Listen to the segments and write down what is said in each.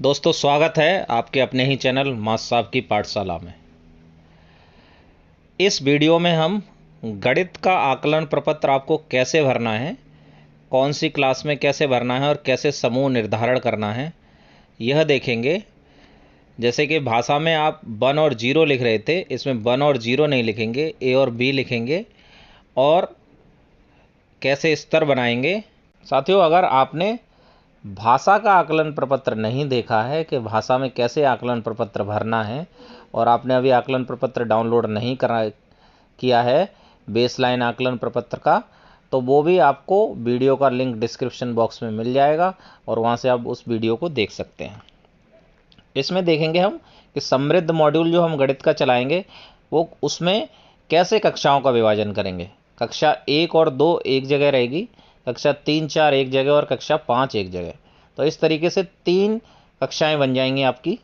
दोस्तों, स्वागत है आपके अपने ही चैनल मास्टर साहब की पाठशाला में। इस वीडियो में हम गणित का आकलन प्रपत्र आपको कैसे भरना है, कौन सी क्लास में कैसे भरना है और कैसे समूह निर्धारण करना है, यह देखेंगे। जैसे कि भाषा में आप 1 और 0 लिख रहे थे, इसमें 1 और 0 नहीं लिखेंगे, ए और बी लिखेंगे और कैसे स्तर बनाएंगे। साथियों, अगर आपने भाषा का आकलन प्रपत्र नहीं देखा है कि भाषा में कैसे आकलन प्रपत्र भरना है और आपने अभी आकलन प्रपत्र डाउनलोड नहीं किया है बेसलाइन आकलन प्रपत्र का, तो वो भी आपको वीडियो का लिंक डिस्क्रिप्शन बॉक्स में मिल जाएगा और वहाँ से आप उस वीडियो को देख सकते हैं। इसमें देखेंगे हम कि समृद्ध मॉड्यूल जो हम गणित का चलाएंगे वो उसमें कैसे कक्षाओं का विभाजन करेंगे। कक्षा 1 और 2 एक जगह रहेगी, कक्षा 3, 4 एक जगह और कक्षा 5 एक जगह। तो इस तरीके से 3 कक्षाएं बन जाएंगी आपकी।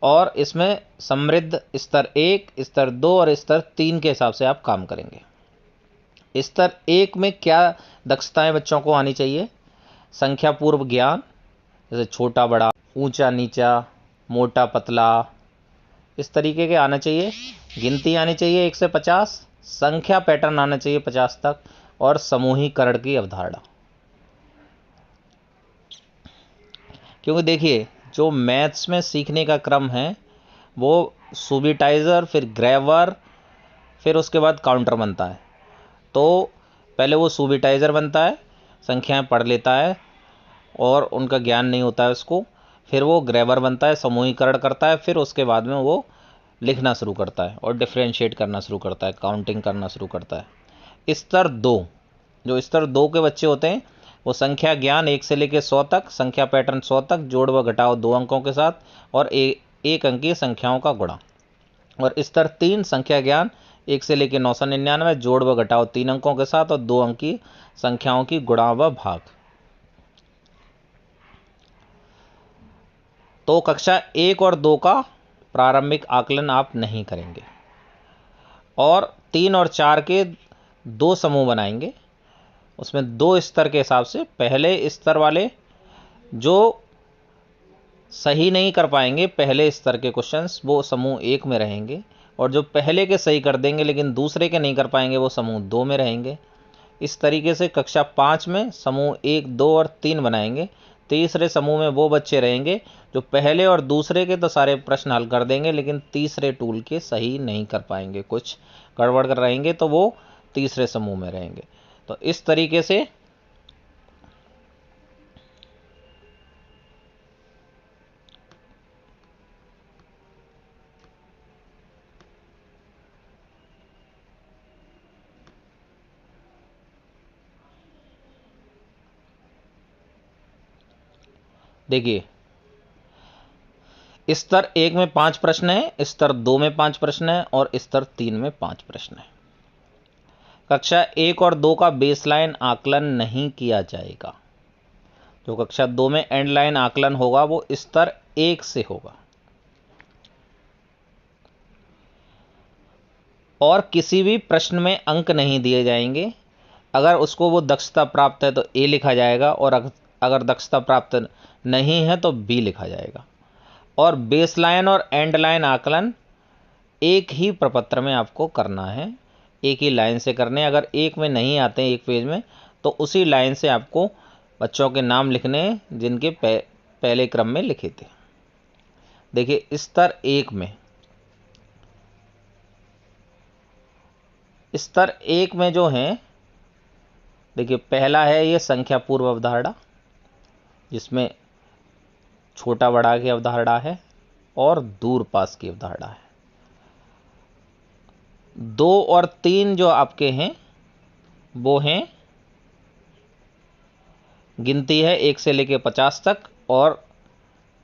और इसमें समृद्ध स्तर 1, स्तर 2 और स्तर 3 के हिसाब से आप काम करेंगे। स्तर 1 में क्या दक्षताएं बच्चों को आनी चाहिए? संख्या पूर्व ज्ञान, जैसे छोटा बड़ा, ऊंचा नीचा, मोटा पतला, इस तरीके के आना चाहिए। गिनती आनी चाहिए 1 से 50, संख्या पैटर्न आना चाहिए 50 तक और समूहीकरण की अवधारणा। क्योंकि देखिए, जो मैथ्स में सीखने का क्रम है वो सुबिटाइजर, फिर ग्रेवर, फिर उसके बाद काउंटर बनता है। तो पहले वो सुबिटाइजर बनता है, संख्याएं पढ़ लेता है और उनका ज्ञान नहीं होता है उसको। फिर वो ग्रेवर बनता है, समूहीकरण करता है, फिर उसके बाद में वो लिखना शुरू करता है और डिफ्रेंशिएट करना शुरू करता है, काउंटिंग करना शुरू करता है। स्तर 2, जो स्तर 2 के बच्चे होते हैं वो संख्या ज्ञान 1 से लेकर 100 तक, संख्या पैटर्न 100 तक, जोड़ व घटाओ 2 अंकों के साथ और एक अंकीय संख्याओं का गुणा। और स्तर 3 संख्या ज्ञान 1 से लेकर 999, जोड़ व घटाओ 3 अंकों के साथ और 2 अंकीय संख्याओं की गुणा व भाग। तो कक्षा 1 और 2 का प्रारंभिक आकलन आप नहीं करेंगे और 3 और 4 के 2 समूह बनाएंगे। उसमें 2 स्तर के हिसाब से, पहले स्तर वाले जो सही नहीं कर पाएंगे पहले स्तर के क्वेश्चंस, वो समूह 1 में रहेंगे और जो पहले के सही कर देंगे लेकिन दूसरे के नहीं कर पाएंगे वो समूह 2 में रहेंगे। इस तरीके से कक्षा 5 में समूह 1, 2 और 3 बनाएंगे। तीसरे समूह में वो बच्चे रहेंगे जो पहले और दूसरे के तो सारे प्रश्न हल कर देंगे लेकिन तीसरे टूल के सही नहीं कर पाएंगे, कुछ गड़बड़ कर रहेंगे, तो वो तीसरे समूह में रहेंगे। तो इस तरीके से देखिए, स्तर 1 में 5 प्रश्न है, स्तर 2 में 5 प्रश्न है और स्तर 3 में 5 प्रश्न है। कक्षा 1 और 2 का बेसलाइन आकलन नहीं किया जाएगा। जो कक्षा 2 में एंड लाइन आकलन होगा वो स्तर 1 से होगा और किसी भी प्रश्न में अंक नहीं दिए जाएंगे। अगर उसको वो दक्षता प्राप्त है तो ए लिखा जाएगा और अगर दक्षता प्राप्त नहीं है तो बी लिखा जाएगा। और बेसलाइन और एंड लाइन आकलन एक ही प्रपत्र में आपको करना है, एक ही लाइन से करने। अगर एक में नहीं आते हैं एक पेज में तो उसी लाइन से आपको बच्चों के नाम लिखने जिनके पहले क्रम में लिखे थे। देखिए, स्तर 1 में जो हैं, देखिए पहला है ये संख्या पूर्व अवधारणा, जिसमें छोटा बड़ा की अवधारणा है और दूर पास की अवधारणा है। 2 और 3 जो आपके हैं वो हैं गिनती है 1 से लेकर 50 तक, और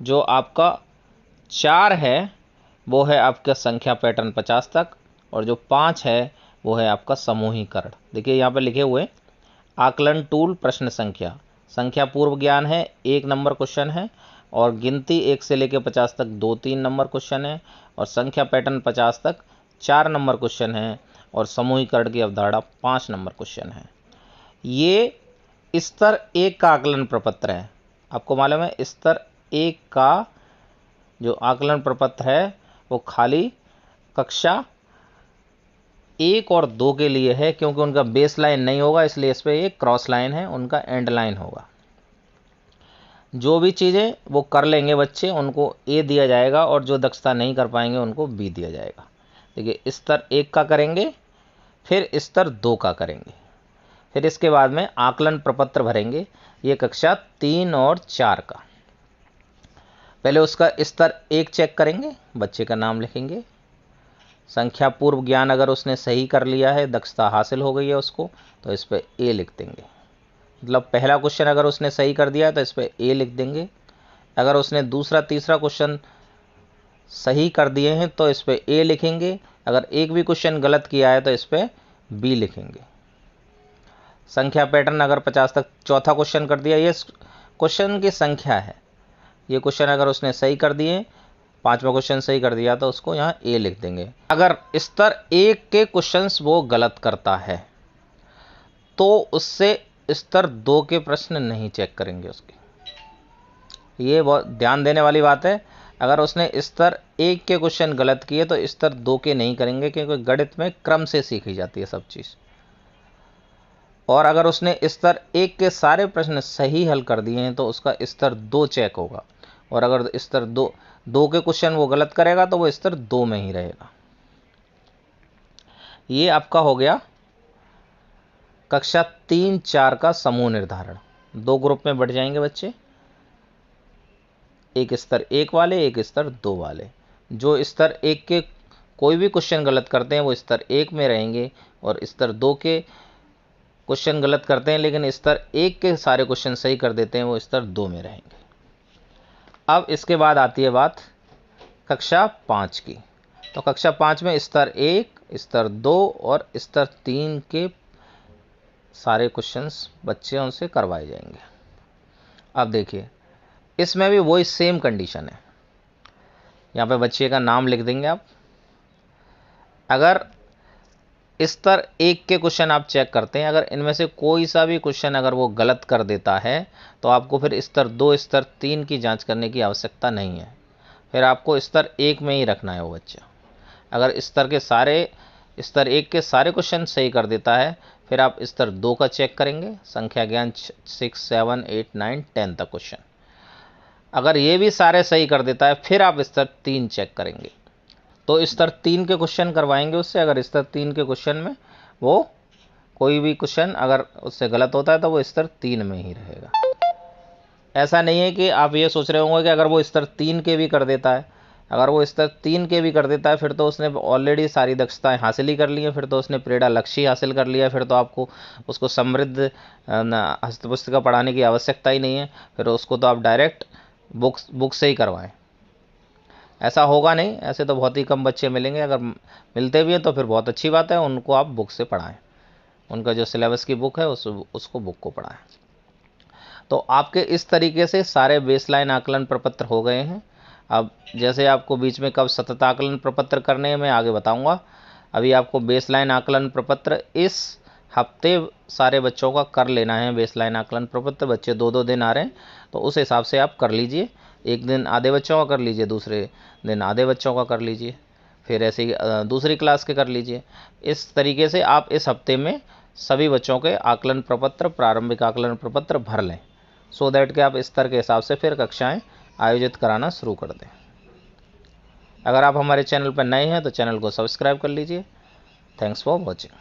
जो आपका 4 है वो है आपका संख्या पैटर्न 50 तक, और जो 5 है वो है आपका समूहीकरण। देखिए यहाँ पे लिखे हुए आकलन टूल प्रश्न संख्या, संख्या पूर्व ज्ञान है 1 नंबर क्वेश्चन है, और गिनती 1 से लेकर 50 तक 2-3 नंबर क्वेश्चन है, और संख्या पैटर्न 50 तक 4 नंबर क्वेश्चन है, और समूहीकरण की अवधारणा 5 नंबर क्वेश्चन है। ये स्तर 1 का आकलन प्रपत्र है। आपको मालूम है स्तर 1 का जो आकलन प्रपत्र है वो खाली कक्षा 1 और 2 के लिए है, क्योंकि उनका बेस लाइन नहीं होगा, इसलिए इस पर एक क्रॉस लाइन है, उनका एंड लाइन होगा। जो भी चीज़ें वो कर लेंगे बच्चे उनको ए दिया जाएगा, और जो दक्षता नहीं कर पाएंगे उनको बी दिया जाएगा। देखिए स्तर 1 का करेंगे, फिर स्तर 2 का करेंगे, फिर इसके बाद में आकलन प्रपत्र भरेंगे, ये कक्षा 3 और 4 का। पहले उसका स्तर 1 चेक करेंगे, बच्चे का नाम लिखेंगे, संख्या पूर्व ज्ञान अगर उसने सही कर लिया है, दक्षता हासिल हो गई है उसको, तो इस पर ए लिख देंगे। मतलब पहला क्वेश्चन अगर उसने सही कर दिया है तो इस पर ए लिख देंगे। अगर उसने दूसरा तीसरा क्वेश्चन सही कर दिए हैं तो इस पर ए लिखेंगे। अगर एक भी क्वेश्चन गलत किया है तो इस पर बी लिखेंगे। संख्या पैटर्न अगर 50 तक चौथा क्वेश्चन कर दिया, ये क्वेश्चन की संख्या है, ये क्वेश्चन अगर उसने सही कर दिए, 5वां क्वेश्चन सही कर दिया तो उसको यहाँ ए लिख देंगे। अगर स्तर 1 के क्वेश्चंस वो गलत करता है तो उससे स्तर 2 के प्रश्न नहीं चेक करेंगे उसके। ये बहुत ध्यान देने वाली बात है। अगर उसने स्तर 1 के क्वेश्चन गलत किए तो स्तर 2 के नहीं करेंगे, क्योंकि गणित में क्रम से सीखी जाती है सब चीज़। और अगर उसने स्तर 1 के सारे प्रश्न सही हल कर दिए हैं तो उसका स्तर 2 चेक होगा, और अगर स्तर 2 के क्वेश्चन वो गलत करेगा तो वो स्तर 2 में ही रहेगा। ये आपका हो गया कक्षा 3-4 का समूह निर्धारण। 2 ग्रुप में बढ़ जाएंगे बच्चे, एक स्तर 1 वाले, एक स्तर 2 वाले। जो स्तर 1 के कोई भी क्वेश्चन गलत करते हैं वो स्तर 1 में रहेंगे, और स्तर 2 के क्वेश्चन गलत करते हैं लेकिन स्तर 1 के सारे क्वेश्चन सही कर देते हैं, वो स्तर 2 में रहेंगे। अब इसके बाद आती है बात कक्षा 5 की। तो कक्षा 5 में स्तर 1, स्तर 2 और स्तर 3 के सारे क्वेश्चंस बच्चों से करवाए जाएंगे। अब देखिए इसमें भी वही सेम कंडीशन है। यहाँ पे बच्चे का नाम लिख देंगे आप। अगर स्तर 1 के क्वेश्चन आप चेक करते हैं, अगर इनमें से कोई सा भी क्वेश्चन अगर वो गलत कर देता है तो आपको फिर स्तर 2, स्तर 3 की जांच करने की आवश्यकता नहीं है, फिर आपको स्तर 1 में ही रखना है वो बच्चा। अगर स्तर 1 के सारे क्वेश्चन सही कर देता है, फिर आप स्तर 2 का चेक करेंगे, संख्या ज्ञान 6, 7, 8, 9, 10 तक क्वेश्चन। अगर ये भी सारे सही कर देता है फिर आप स्तर 3 चेक करेंगे, तो स्तर 3 के क्वेश्चन करवाएंगे उससे। अगर स्तर 3 के क्वेश्चन में वो कोई भी क्वेश्चन अगर उससे गलत होता है तो वो स्तर 3 में ही रहेगा। ऐसा नहीं है कि आप ये सोच रहे होंगे कि अगर वो स्तर 3 के भी कर देता है, अगर वो स्तर 3 के भी कर देता है फिर तो उसने ऑलरेडी सारी दक्षताएं हासिल ही कर ली हैं, फिर तो उसने प्रेरणा लक्ष्य हासिल कर लिया है, फिर तो आपको उसको समृद्ध हस्तपुस्तिका पढ़ाने की आवश्यकता ही नहीं है, फिर उसको तो आप डायरेक्ट बुक से ही करवाएं। ऐसा होगा नहीं, ऐसे तो बहुत ही कम बच्चे मिलेंगे, अगर मिलते भी हैं तो फिर बहुत अच्छी बात है, उनको आप बुक से पढ़ाएं, उनका जो सिलेबस की बुक है उसको बुक को पढ़ाएं। तो आपके इस तरीके से सारे बेसलाइन आकलन प्रपत्र हो गए हैं। अब जैसे आपको बीच में कब सतत आकलन प्रपत्र करने हैं मैं आगे बताऊंगा। अभी आपको बेसलाइन आकलन प्रपत्र इस हफ्ते सारे बच्चों का कर लेना है। बेसलाइन आकलन प्रपत्र बच्चे 2-2 दिन आ रहे हैं, तो उस हिसाब से आप कर लीजिए। एक दिन आधे बच्चों का कर लीजिए, दूसरे दिन आधे बच्चों का कर लीजिए, फिर ऐसे ही दूसरी क्लास के कर लीजिए। इस तरीके से आप इस हफ्ते में सभी बच्चों के आकलन प्रपत्र, प्रारंभिक आकलन प्रपत्र भर लें, सो दैट कि आप स्तर के हिसाब से फिर कक्षाएं आयोजित कराना शुरू कर दें। अगर आप हमारे चैनल पर नए हैं तो चैनल को सब्सक्राइब कर लीजिए। Thanks for watching.